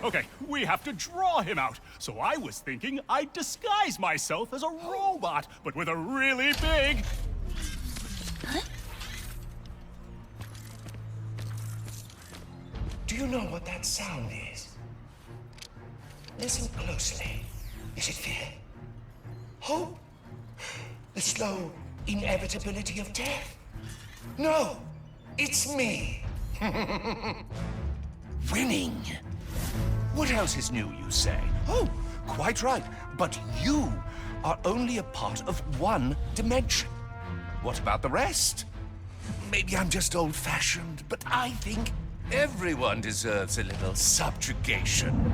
Okay, we have to draw him out. So I was thinking I'd disguise myself as a robot, but with a really big... Do you know what that sound is? Listen closely. Is it fear? Hope? The slow inevitability of death? No, it's me. Winning. What else is new, you say? Oh, quite right. But you are only a part of one dimension. What about the rest? Maybe I'm just old-fashioned, but I think everyone deserves a little subjugation.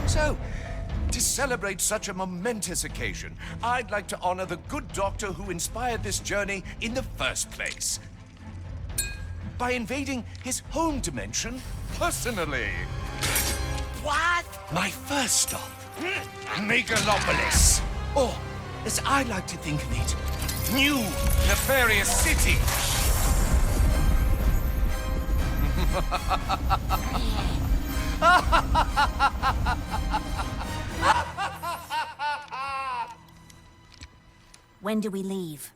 So, to celebrate such a momentous occasion, I'd like to honor the good doctor who inspired this journey in the first place by invading his home dimension personally. What? My first stop, Megalopolis. Or, as I like to think of it, New Nefarious City. When do we leave?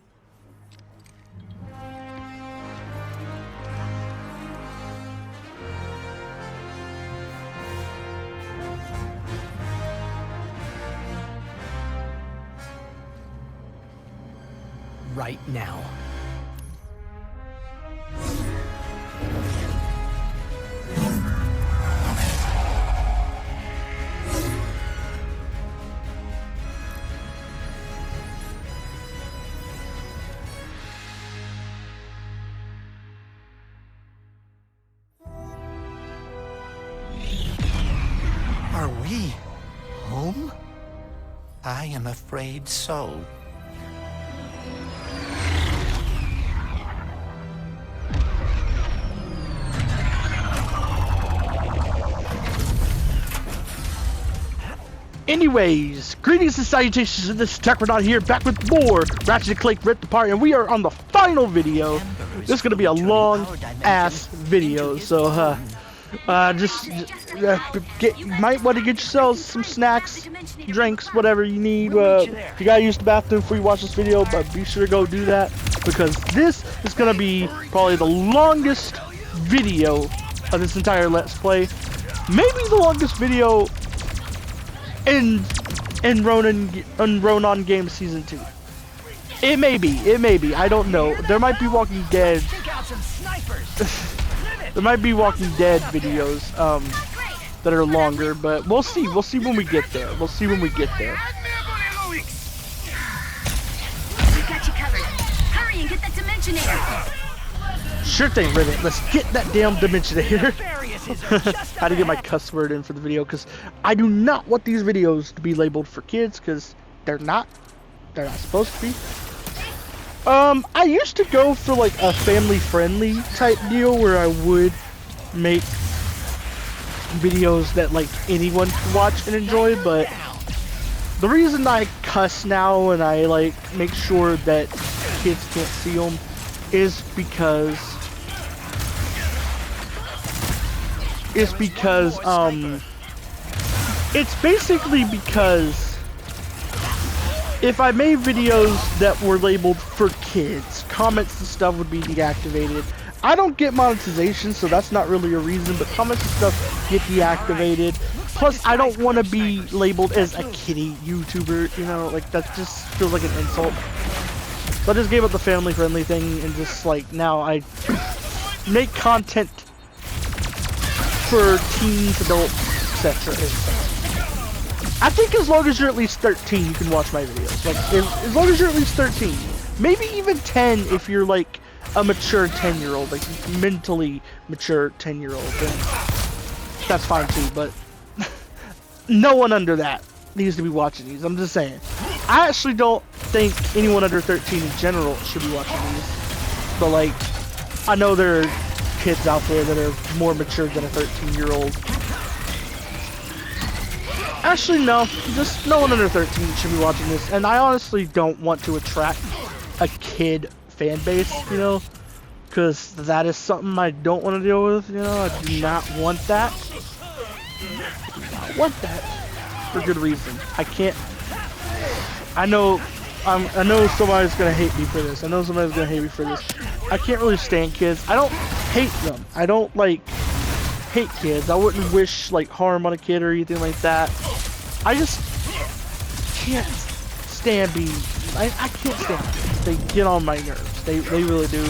Right now. Are we home? I am afraid so. Anyways, greetings and salutations, and this is Techronaut here, back with more Ratchet and Clank Rift Apart, and we are on the final video. This is gonna be a long-ass video, so might want to get yourselves some snacks, drinks, whatever you need. If you gotta use the bathroom before you watch this video, but be sure to go do that, because this is gonna be probably the longest video of this entire Let's Play. Maybe the longest video in Ronan Games Season 2. It may be, I don't know. There might be Walking Dead. There might be Walking Dead videos that are longer, but we'll see. We'll see when we get there. We got you covered. Hurry and get that Dimensionator. Sure thing, Rivet. Let's get that damn Dimensionator. Had to get my cuss word in for the video, because I do not want these videos to be labeled for kids, because they're not supposed to be. I used to go for like a family-friendly type deal where I would make videos that like anyone could watch and enjoy, but the reason I cuss now and I like make sure that kids can't see them is because it's basically because if I made videos that were labeled for kids, comments and stuff would be deactivated. I don't get monetization, so that's not really a reason, but comments and stuff get deactivated. Plus, I don't want to be labeled as a kiddie YouTuber, you know, like that just feels like an insult. So I just gave up the family-friendly thing and just like now I make content for teens, adults, etc. I think as long as you're at least 13, you can watch my videos. Like, as long as you're at least 13. Maybe even 10 if you're like a mature 10-year-old, like mentally mature 10-year-old. Then that's fine too, but no one under that needs to be watching these. I'm just saying. I actually don't think anyone under 13 in general should be watching these. But like, I know there are kids out there that are more mature than a 13-year-old. Actually, no. Just no one under 13 should be watching this. And I honestly don't want to attract a kid fan base, you know? because that is something I don't want to deal with. You know, I do not want that. I want that for good reason. I can't. I know somebody's gonna hate me for this. I know somebody's gonna hate me for this. I can't really stand kids. I don't hate them. I don't like hate kids. I wouldn't wish like harm on a kid or anything like that. I just can't stand being. I can't stand kids. They get on my nerves. They really do.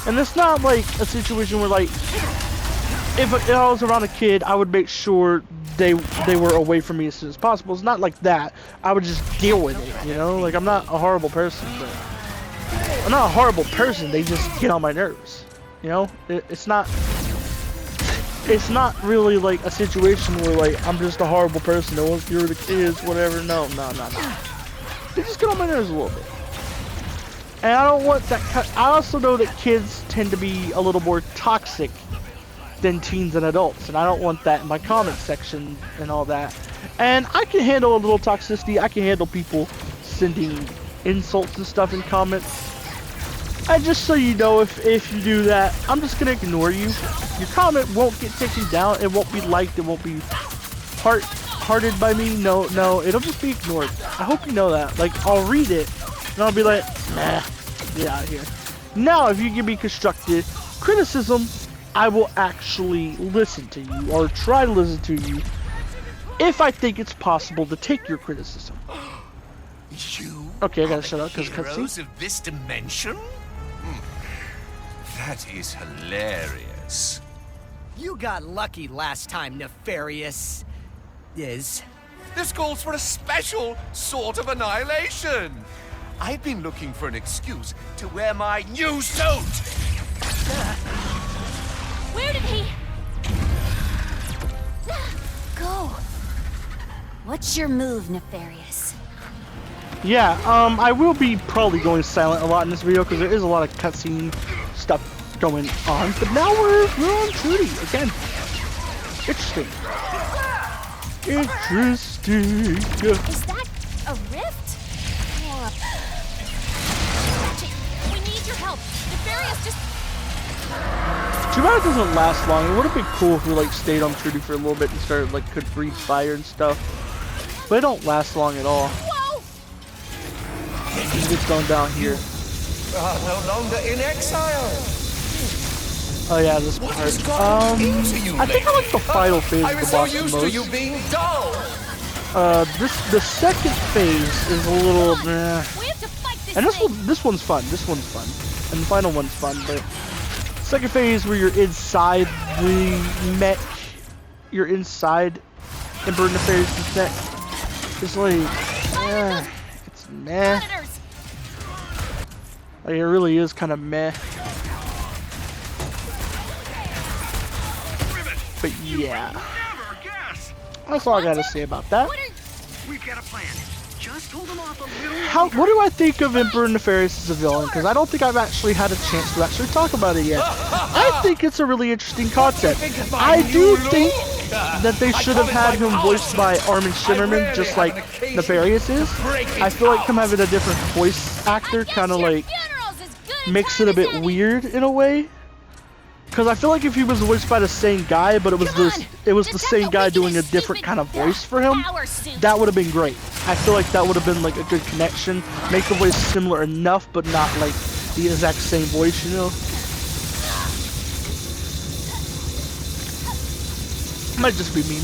And it's not like a situation where like if I was around a kid, I would make sure they were away from me as soon as possible. It's not like that. I would just deal with it, you know? Like, I'm not a horrible person, but I'm not a horrible person. They just get on my nerves, you know? It's not really like a situation where like I'm just a horrible person that wants to get rid of the kids, whatever. No. They just get on my nerves a little bit. And I don't want that. I also know that kids tend to be a little more toxic than teens and adults, and I don't want that in my comment section and all that. And I can handle a little toxicity. I can handle people sending insults and stuff in comments. And just so you know, if you do that, I'm just gonna ignore you. Your comment won't get taken down. It won't be liked. It won't be hearted by me. No, it'll just be ignored. I hope you know that. Like, I'll read it and I'll be like, nah, get out of here. Now, if you give me constructive criticism, I will actually listen to you, or try to listen to you, if I think it's possible to take your criticism. You okay, I gotta are shut up because heroes of this dimension? That is hilarious. You got lucky last time, Nefarious. This calls for a special sort of annihilation. I've been looking for an excuse to wear my new suit. Where did he go? What's your move, Nefarious? Yeah, I will be probably going silent a lot in this video because there is a lot of cutscene stuff going on. But now we're on Trudy again. Interesting. Interesting. Is that a rift? Or... Ratchet, we need your help. Nefarious just... Too bad it doesn't last long. It would have been cool if we like stayed on Trudy for a little bit and started like could breathe fire and stuff. But it don't last long at all. Whoa! It's going down here. No longer in exile. Oh yeah, this part. I think I like the final phase of the boss the most. You being dull. The second phase is a little. We have to fight this And thing. this one's fun. This one's fun, and the final one's fun. But second phase where you're inside the mech, you're inside Emperor Nefarious' mech. It's like, it's meh. Predators. Like, it really is kind of meh. But yeah, that's all I gotta say about that. We've got a plan. Just hold them off a little. What do I think of Emperor Nefarious as a villain? Because I don't think I've actually had a chance to actually talk about it yet. I think it's a really interesting concept. I do think that they should have had him voiced by Armin Shimmerman, just like Nefarious is. I feel like him having a different voice actor kind of like makes it a bit weird in a way. Because I feel like if he was voiced by the same guy, but it was the same guy doing a different kind of voice for him, that would have been great. I feel like that would have been like a good connection. Make the voice similar enough, but not like the exact same voice, you know? Might just be me,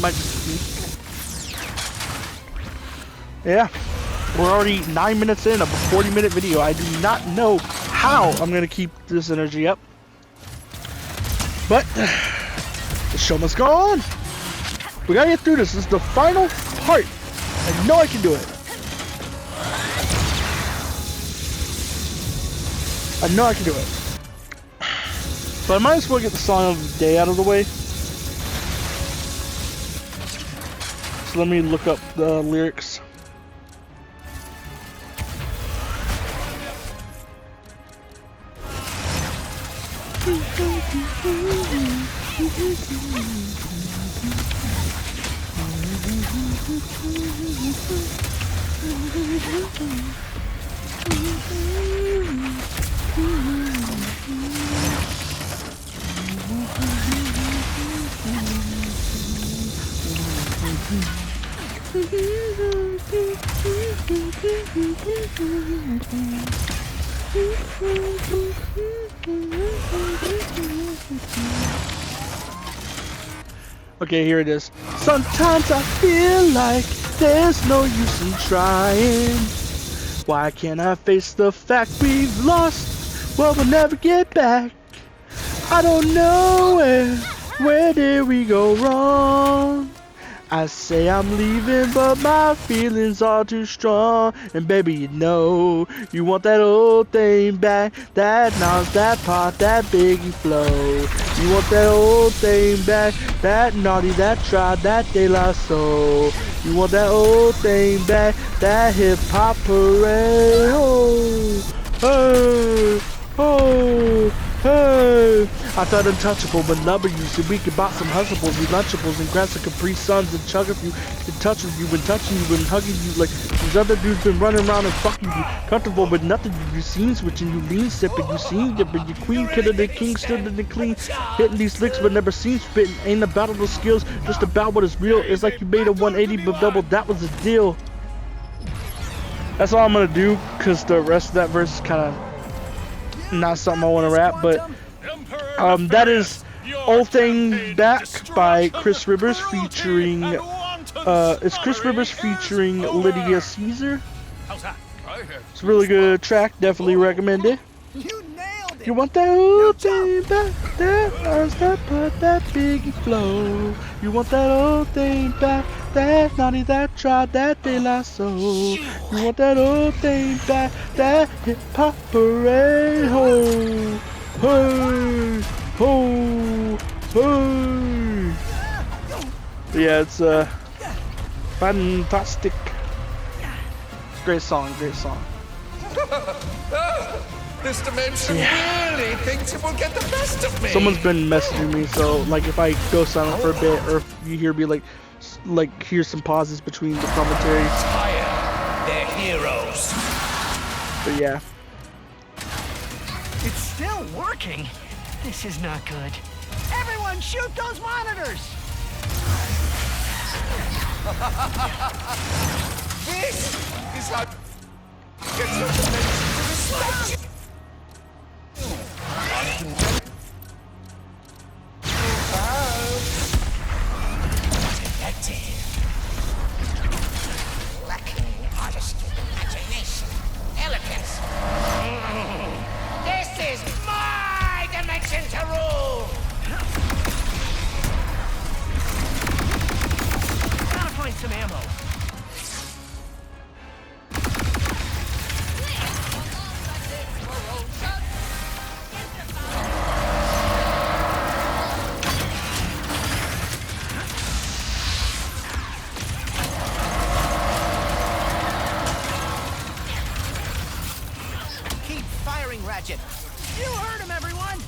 Yeah, we're already 9 minutes in of a 40-minute video. I do not know how I'm gonna keep this energy up. But the show must go on. We gotta get through this. This is the final part. I know I can do it. I know I can do it. But I might as well get the song of the day out of the way. So let me look up the lyrics. Okay, here it is. Sometimes I feel like there's no use in trying. Why can't I face the fact we've lost? Well, we'll never get back. I don't know where did we go wrong? I say I'm leaving, but my feelings are too strong. And baby, you know, you want that old thing back. That Nas, that Pop, that Biggie flow. You want that old thing back. That naughty, that tried, that De La Soul. You want that old thing back. That hip hop parade. Oh, hey, oh. Hey, I felt untouchable, but number you so we could buy some hustleables, we lunchables, and grab some Capri Suns and chug a few, in touch with you, and touching you, and hugging you like these other dudes been running around and fucking you, comfortable with nothing. You seen switching, you lean sipping, you seen dipping, you queen killer, the king stood in the clean, hitting these licks but never seen spitting. Ain't about the skills, just about what is real. It's like you made a 180 but double, that was the deal. That's all I'm gonna do, cause the rest of that verse is kind of not something I want to rap, but that is Old Thing Back by Chris Rivers featuring it's Chris Rivers featuring Lydia Caesar. It's a really good track, definitely recommend it. You nailed it. You want that old thing back, that arms that put that Biggie flow. You want that old thing back, that naughty, that tried, that De La Soul. You want that old thing back, that hip hop parade. Ho, hey, ho, hey. Yeah, it's fantastic. Great song, great song. This dimension really thinks it will get the best of me. Someone's been messaging me, so like if I go silent for a bit, or if you hear me like here's some pauses between the commentary. Tired. They're heroes. But yeah. It's still working. This is not good. Everyone shoot those monitors! This is how get your dimension to respect you. Lacking artistry, imagination, elegance. This is my dimension to rule! Gotta find some ammo. Keep firing, Ratchet. You heard him, everyone!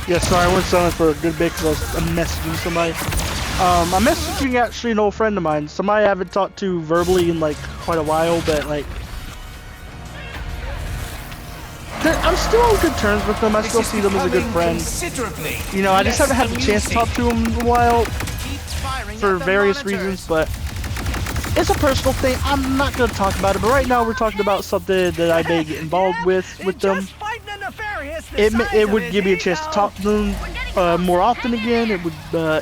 Yeah, sorry, I went silent for a good bit because I'm messaging somebody. I'm messaging actually an old friend of mine, somebody I haven't talked to verbally in like quite a while, but like I'm still on good terms with them. I still see them as a good friend. You know, I just haven't had the chance to talk to them in a while for various reasons, but it's a personal thing. I'm not going to talk about it, but right now we're talking about something that I may get involved with them. It would give me a chance to talk to them more often again. It would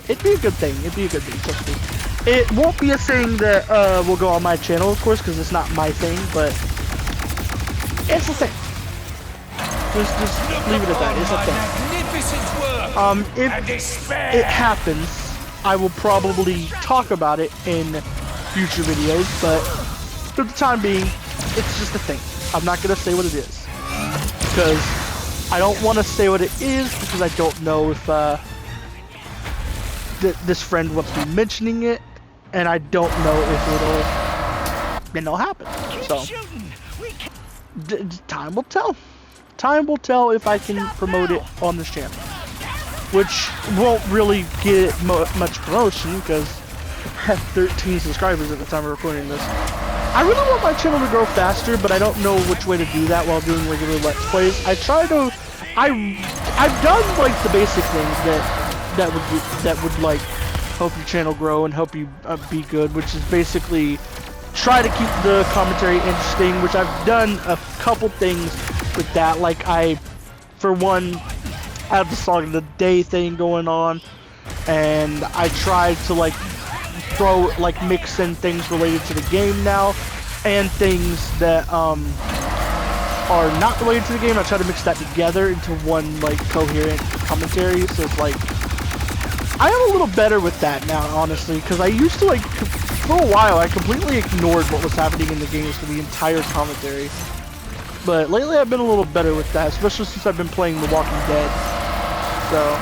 it'd be a good thing. It'd be a good thing. Trust me. It won't be a thing that will go on my channel, of course, because it's not my thing. But it's a thing. Just leave it at that. It's a thing. Magnificent work. If and despair. it happens, I will probably talk about it in future videos, but for the time being, it's just a thing. I'm not gonna say what it is, because I don't want to say what it is, because I don't know if this friend wants me mentioning it, and I don't know if it'll happen. So time will tell. Time will tell if I can promote it on this channel, which won't really get much promotion because I have 13 subscribers at the time of recording this. I really want my channel to grow faster, but I don't know which way to do that while doing regular Let's Plays. I've done like the basic things that would like help your channel grow and help you be good, which is basically try to keep the commentary interesting, which I've done a couple things with that. Like for one, I have the Song of the Day thing going on, and I tried to like mix in things related to the game now, and things that are not related to the game. I try to mix that together into one like coherent commentary. So it's like I am a little better with that now, honestly, because I used to for a while I completely ignored what was happening in the games for the entire commentary. But lately I've been a little better with that, especially since I've been playing The Walking Dead. So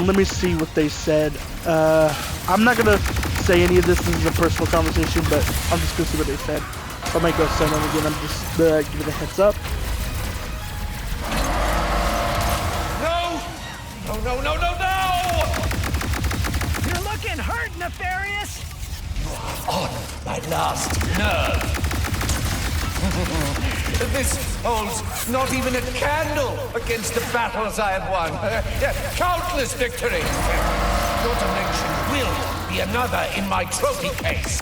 let me see what they said. I'm not gonna say any of this. This is a personal conversation, but I'm just gonna see what they said. I might go send them again. I'm just give it a heads up. No! You're looking hurt, Nefarious. On my last nerve. This holds not even a candle against the battles I have won. Countless victories. Your dimension will be another in my trophy case.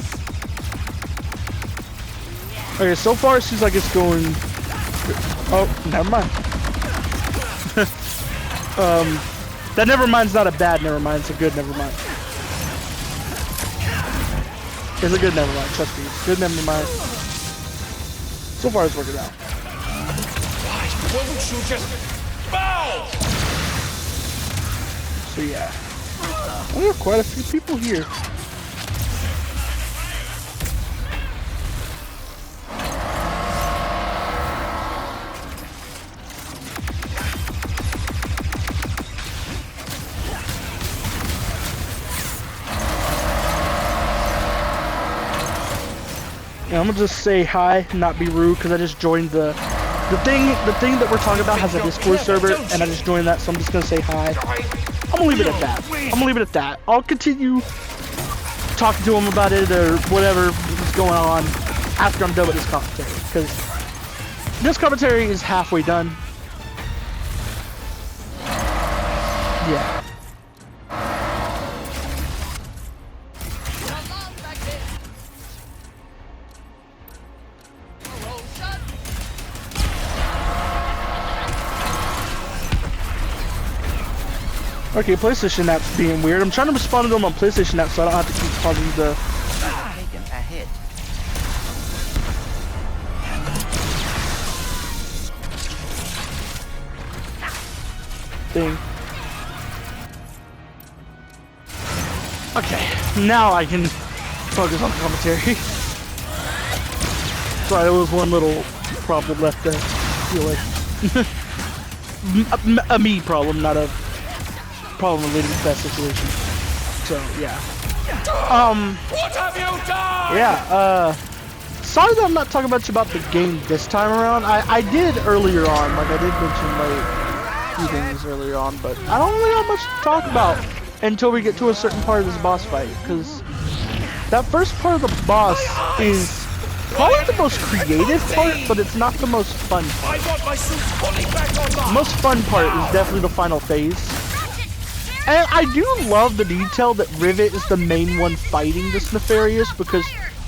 Okay, so far it seems like it's going... Oh, never mind. That never mind's not a bad never mind, it's a good never mind. It's a good never mind, trust me. It's a good never mind. So far it's working out. Why won't you just bow? So yeah. We have quite a few people here. Yeah, I'm gonna just say hi, not be rude, because I just joined the thing that we're talking about has a Discord server, and I just joined that, so I'm just gonna say hi. I'm gonna leave it at that. I'm gonna leave it at that. I'll continue talking to him about it or whatever is going on after I'm done with this commentary, because this commentary is halfway done. Yeah. Okay, PlayStation app's being weird. I'm trying to respond to them on PlayStation app so I don't have to keep pausing the thing. Okay, now I can focus on commentary. Sorry, there was one little problem left there. I feel like a me problem, not a problem relating to that situation. So yeah. What have you done? Yeah, sorry that I'm not talking much about the game this time around. I did earlier on, like I did mention like a few things earlier on, but I don't really have much to talk about until we get to a certain part of this boss fight, because that first part of the boss is probably the most creative part, but it's not the most fun part. I want my suit fully back online. The most fun part is definitely the final phase. And I do love the detail that Rivet is the main one fighting this Nefarious, because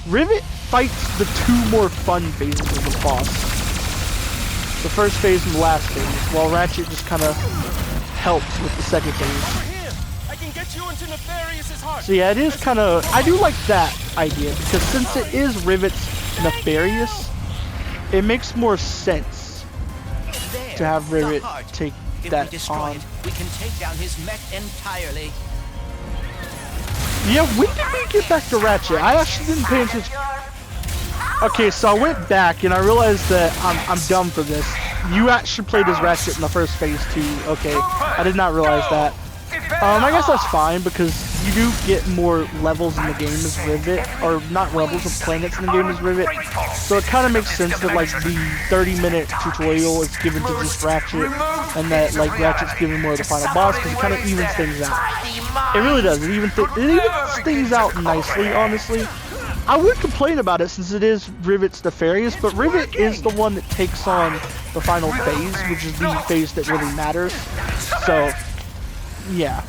Rivet fights the two more fun phases of the boss. The first phase and the last phase, while Ratchet just kind of helps with the second phase. I can get you into Nefarious's heart. So yeah, it is kind of... I do like that idea, because since it is Rivet's Nefarious, it makes more sense to to have The Rivet heart. take If we that destroy on. it, we can take down his mech entirely. Yeah, when did we get back to Ratchet? I actually didn't pay attention. Okay, so I went back and I realized that I'm dumb for this. You actually played as Ratchet in the first phase too. Okay, I did not realize that. I guess that's fine because you do get more levels in the game as Rivet, or not levels of planets in the game as Rivet. So it kind of makes sense that like the 30-minute tutorial is given to just Ratchet, and that like Ratchet's given more of the final boss because it kind of evens things out. It really does. It evens things out nicely, honestly. I would complain about it since it is Rivet's nefarious, but Rivet is the one that takes on the final phase, which is the phase that really matters. So, yeah.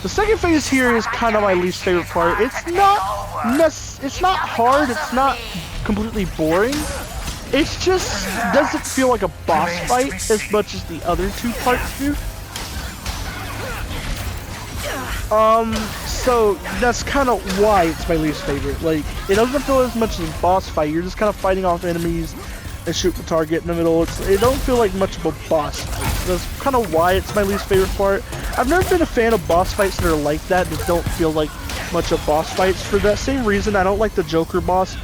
The second phase here is kind of my least favorite part. It's not hard, it's not completely boring. It's just doesn't feel like a boss fight as much as the other two parts do. So that's kind of why it's my least favorite. Like, it doesn't feel as much as a boss fight. You're just kind of fighting off enemies and shoot the target in the middle. It don't feel like much of a boss fight. That's kind of why it's my least favorite part. I've never been a fan of boss fights that are like that don't feel like much of boss fights. For that same reason, I don't like the Joker boss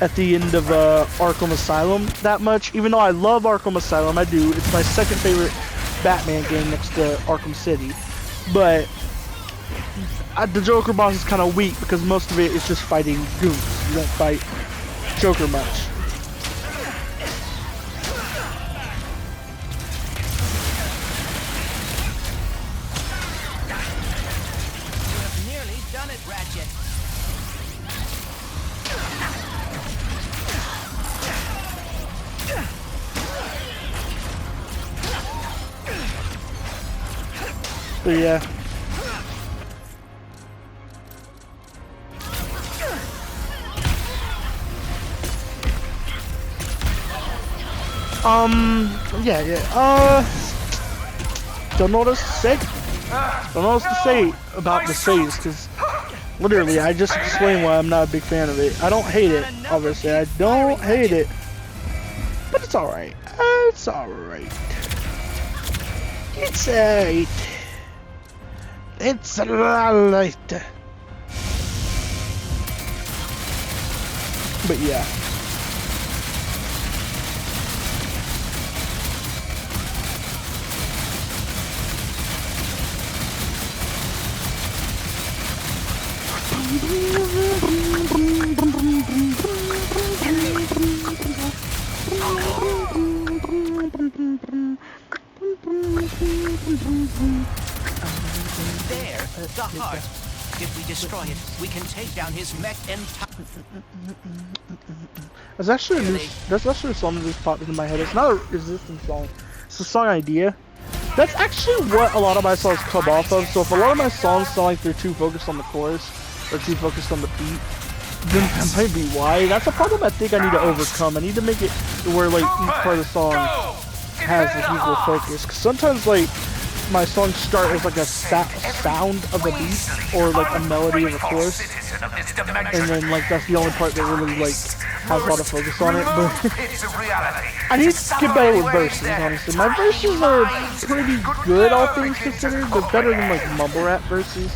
at the end of Arkham Asylum that much. Even though I love Arkham Asylum, I do. It's my second favorite Batman game next to Arkham City. But the Joker boss is kind of weak because most of it is just fighting goons. You don't fight Joker much. Nearly done it, Ratchet. But yeah. Don't know what else to say. Don't know what else to say about this phase, because literally, I just explained why I'm not a big fan of it. I don't hate it, obviously. I don't hate it. But it's alright. It's alright. It's alright. It's alright. But yeah. There, the heart. If we destroy it, we can take down his mech entirely. That's actually a song that just popped into my head. It's not a Resistance song. It's a song idea. That's actually what a lot of my songs come off of. So if a lot of my songs sound like they're too focused on the chorus or too focused on the beat, then that might be why. That's a problem I think I need to overcome. I need to make it to where like each part of the song has like equal focus. Cause sometimes like my songs start as like a sound of a beat or like a melody of a chorus, and then like that's the only part that really like has a lot of focus on it. But I need to get better with verses, honestly. My verses are pretty good, all things considered. They're better than like mumble rap verses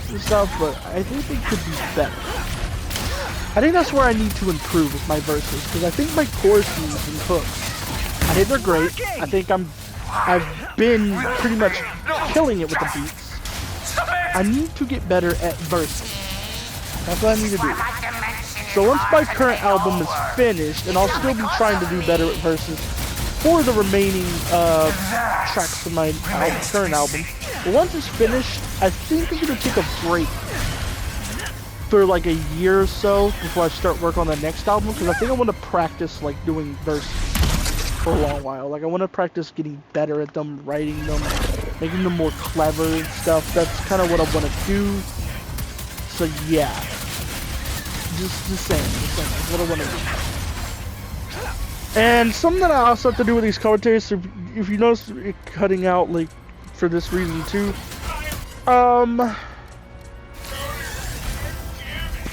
and stuff, but I think they could be better. I think that's where I need to improve with my verses, because I think my choruses and hooks, I think they're great. I think I've been pretty much killing it with the beats. I need to get better at verses. That's what I need to do. So once my current album is finished, and I'll still be trying to do better at verses for the remaining tracks of my current album. But once it's finished, I think I'm going to take a break for like a year or so before I start work on the next album, because I think I want to practice like doing verses for a long while. Like I want to practice getting better at them, writing them, making them more clever and stuff. That's kind of what I want to do. So yeah, just saying, that's what I want to do. And something that I also have to do with these commentaries, so if you notice it cutting out like for this reason too,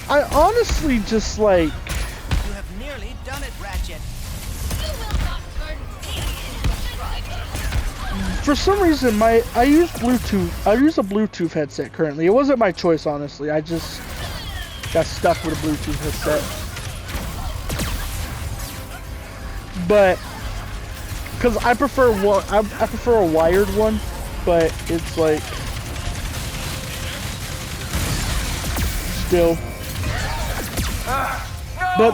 I honestly just like... You have nearly done it, Ratchet. For some reason, I use Bluetooth. I use a Bluetooth headset currently. It wasn't my choice, honestly. I just got stuck with a Bluetooth headset. But because I prefer I prefer a wired one, but it's like still. But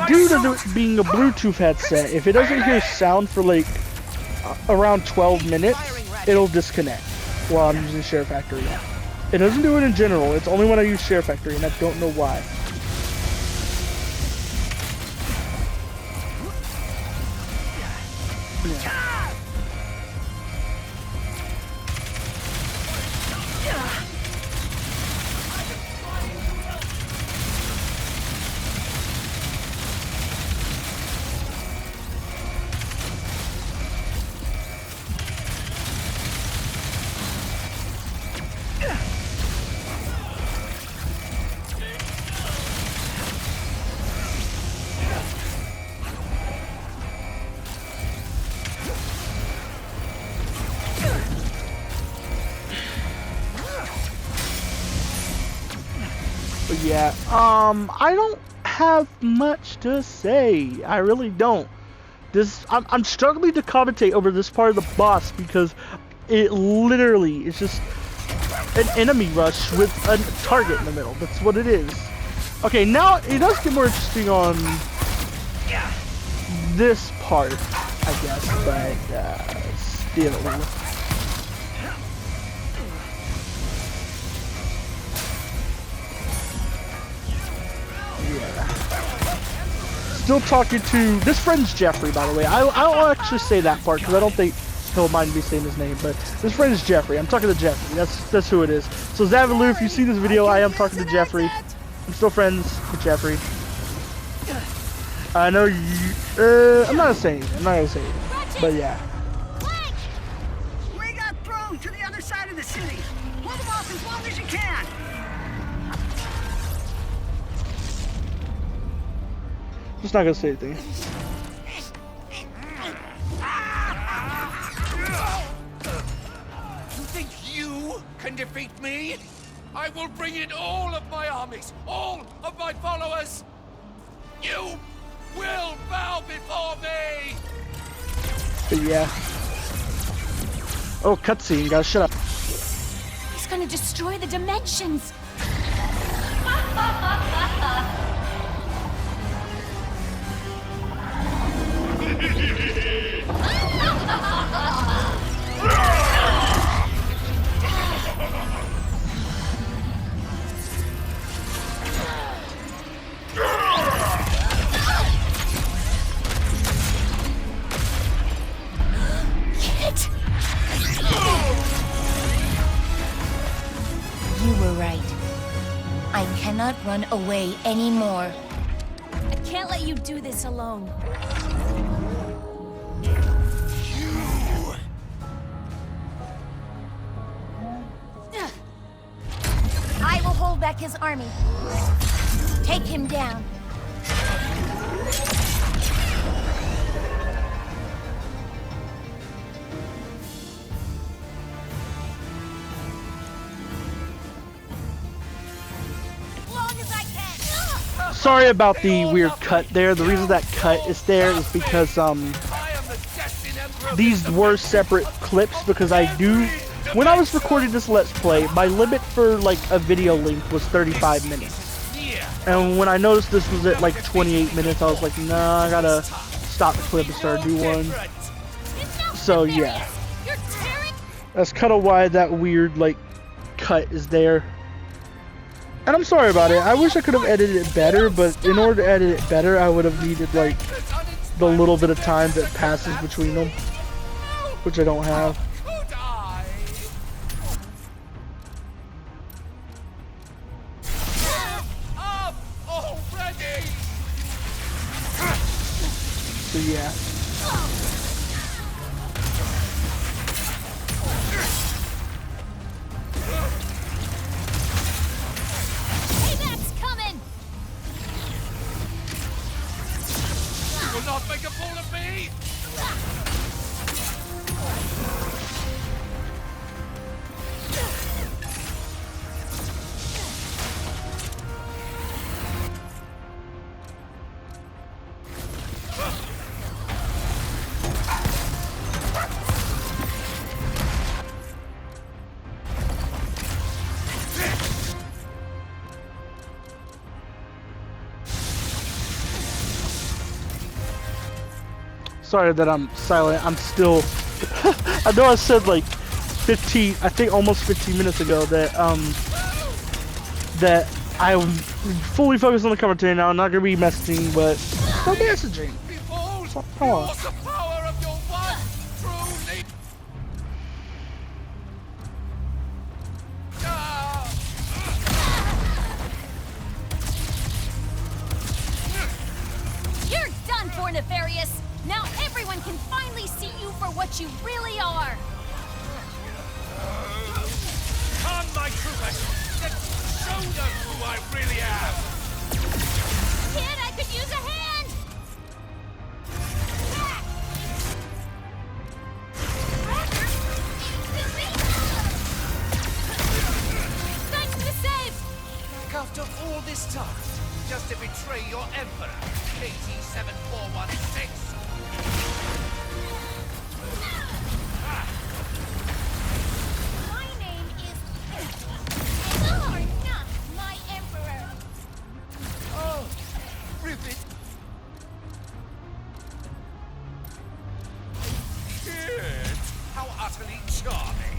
due to it being a Bluetooth headset, if it doesn't hear sound for like around 12 minutes, it'll disconnect while I'm using Share Factory. It doesn't do it in general, it's only when I use Share Factory, and I don't know why. Yeah. But yeah, I don't have much to say. I really don't. I'm struggling to commentate over this part of the boss because it literally is just an enemy rush with a target in the middle. That's what it is. Okay, now it does get more interesting on this part, I guess, but still. Still talking to this friend's Jeffrey, by the way. I'll actually say that part because I don't think he'll mind me saying his name, but this friend is Jeffrey. I'm talking to Jeffrey. That's who it is. So Zavalu, if you see this video, I am talking to Jeffrey. I'm still friends with Jeffrey. I know you. I'm not gonna say anything. I'm not gonna say anything. But yeah. Clank! We got thrown to the other side of the city. Hold them off as long as you can. Just not gonna say anything. You think you can defeat me? I will bring in all of my armies, all of my followers. You will bow before me. But yeah. Oh, cutscene, guys, shut up. He's gonna destroy the dimensions. You were right. I cannot run away anymore. I can't let you do this alone. I will hold back his army. Take him down. Sorry about the weird cut there. The reason that cut is there is because these were separate clips because when I was recording this Let's Play, my limit for like a video length was 35 minutes. And when I noticed this was at like 28 minutes, I was like, nah, I gotta stop the clip and start a new one. So yeah. That's kind of why that weird like cut is there. And I'm sorry about it. I wish I could have edited it better, but in order to edit it better, I would have needed like the little bit of time that passes between them, which I don't have. So yeah. Not make a fool of me! Sorry that I'm silent. I'm still. I know I said like 15. I think almost 15 minutes ago that that I'm fully focused on the commentary now. I'm not gonna be messaging, but no messaging. Behold, Come on. the power of your one true nature. You're done for, Nefarious! Now everyone can finally see you for what you really are! Come, my troopers! Let's show them who I really am! Kid, I could use a hand! Thanks for the save! After all this time, just to betray your emperor, KT-7416. My name is... You are not my emperor! Oh, ribbit! Kids, how utterly charming!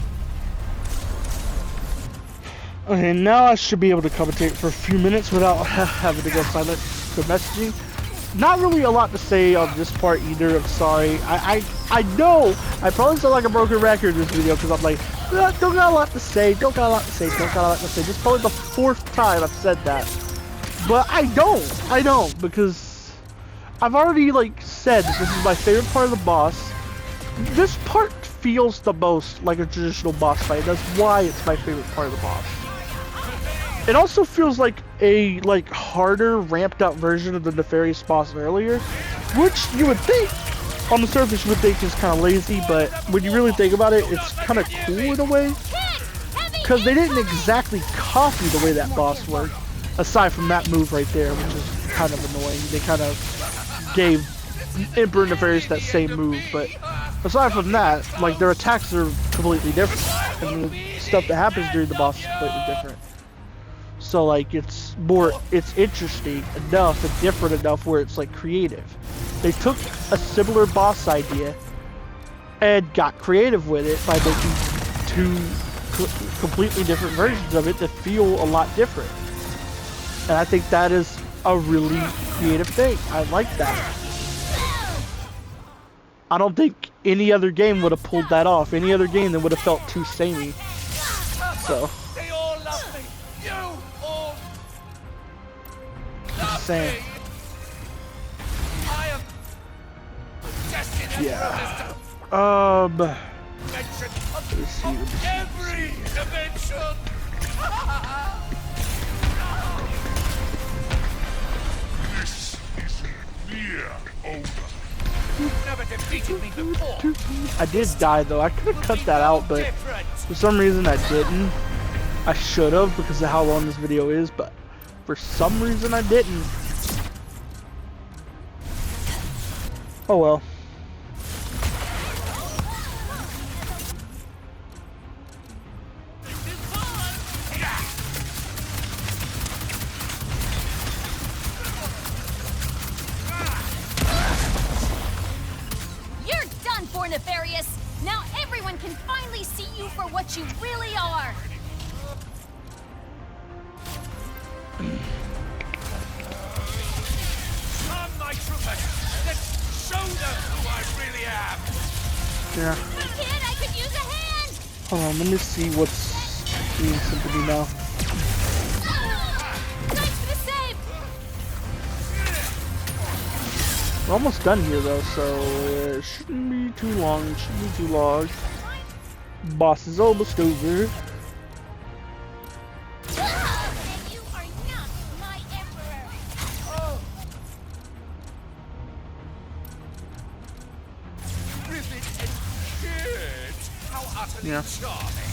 Okay, now I should be able to commentate for a few minutes without having to go silent for messaging. Not really a lot to say on this part either. I'm sorry. I know I probably sound like a broken record in this video because I'm like, don't got a lot to say, don't got a lot to say, don't got a lot to say. This is probably the 4th time I've said that. But I don't because I've already like said that this is my favorite part of the boss. This part feels the most like a traditional boss fight. That's why it's my favorite part of the boss. It also feels like a harder, ramped up version of the Nefarious boss earlier, which you would think, on the surface, you would think is kind of lazy, but when you really think about it, it's kind of cool in a way, because they didn't exactly copy the way that boss worked, aside from that move right there, which is kind of annoying. They kind of gave Emperor Nefarious that same move, but aside from that, like, their attacks are completely different, and the stuff that happens during the boss is completely different. So like it's interesting enough and different enough where it's like creative. They took a similar boss idea and got creative with it by making 2 completely different versions of it that feel a lot different. And I think that is a really creative thing. I like that. I don't think any other game would have pulled that off. Any other game that would have felt too samey. So. They all love me. You all love Saying. me. I am destined to dimension of every dimension. This is near over. You've never defeated me before. I did die though. I could have cut that out, but for some reason I didn't. I should have because of how long this video is, but for some reason I didn't. Oh well. You're done for, Nefarious! Now everyone can finally see you for what you really are! Come, my troopers! Let's show them who I really am! Yeah. Kid, I could use a hand! Hold on, let me see what's doing something to me now. Thanks for the save! We're almost done here though, so it shouldn't be too long. It shouldn't be too long. Boss is almost over. And you are not my emperor! Ribbit and Kid! How utterly charming!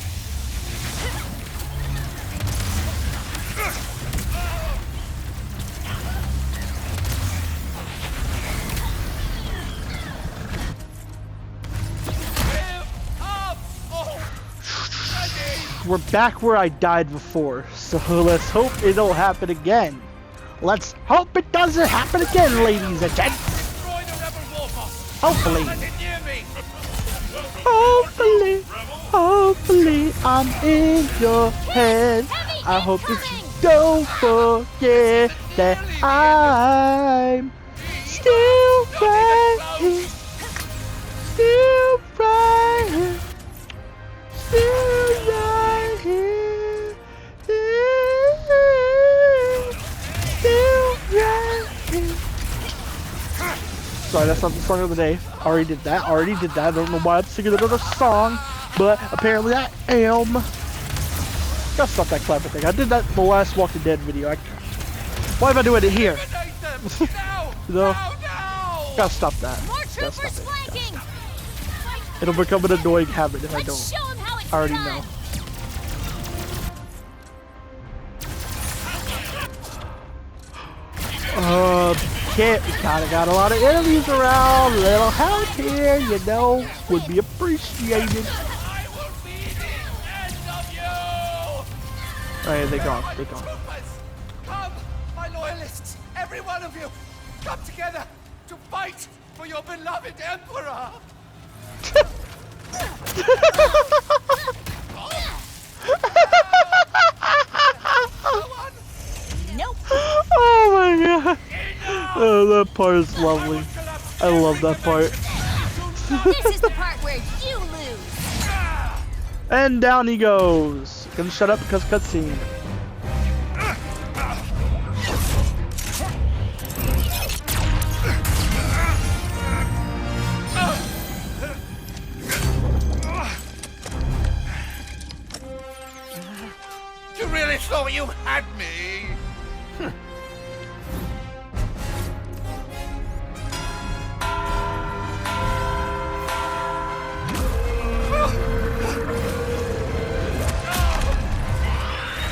We're back where I died before, so let's hope it don't happen again. Let's hope it doesn't happen again, ladies and gents. Destroy the rebel warboss! Hopefully. Near me. Hopefully, I'm in your head. I hope that you don't forget that I'm still right here. Still right here. Still right here. Still right here. Sorry, that's not the song of the day. Already did that. I don't know why I'm singing another song, but apparently I am. Gotta stop that clapping thing. I did that in the last Walking Dead video. Why am I doing it here? No. Gotta stop that. More Gotta stop troopers it. flanking! It'll become an annoying habit if I Let's don't. show him how it's I already done. know. Kit, we kinda got a lot of enemies around. A little help here, you know, would be appreciated. I will be the end of you. Alright, they're gone. They're gone. Troopers, come, my loyalists, every one of you, come together to fight for your beloved emperor. Nope. Oh my god. Oh, that part is lovely. I love that part. This is the part where you lose. And down he goes. Gonna shut up because cutscene. You really thought you had me?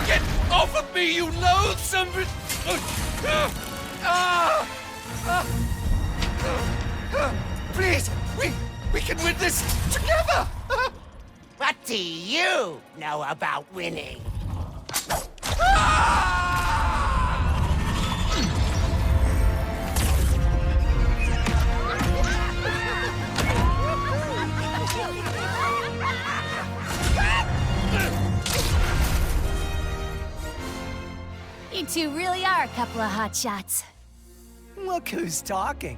Get off of me, you loathsome! Please, we can win this together! What do you know about winning? You two really are a couple of hot shots. Look who's talking.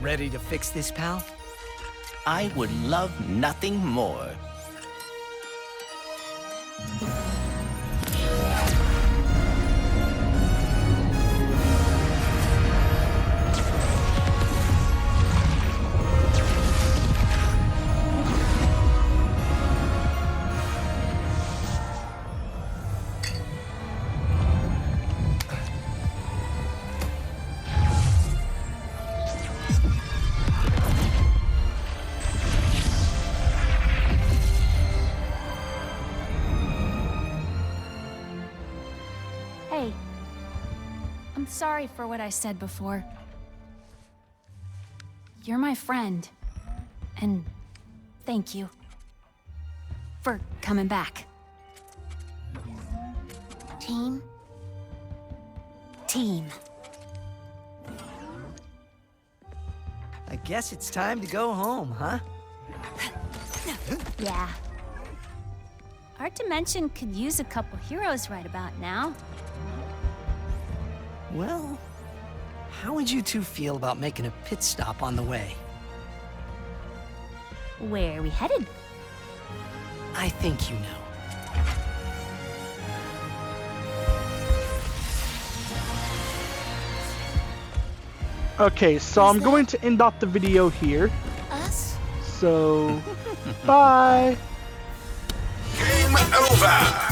Ready to fix this, pal? I would love nothing more. Hey, I'm sorry for what I said before. You're my friend, and thank you for coming back. Team? Team. I guess it's time to go home, huh? Yeah. Our dimension could use a couple heroes right about now. Well, how would you two feel about making a pit stop on the way? Where are we headed? I think you know. Okay, so I'm going to end off the video here. Us? So, bye. Game over.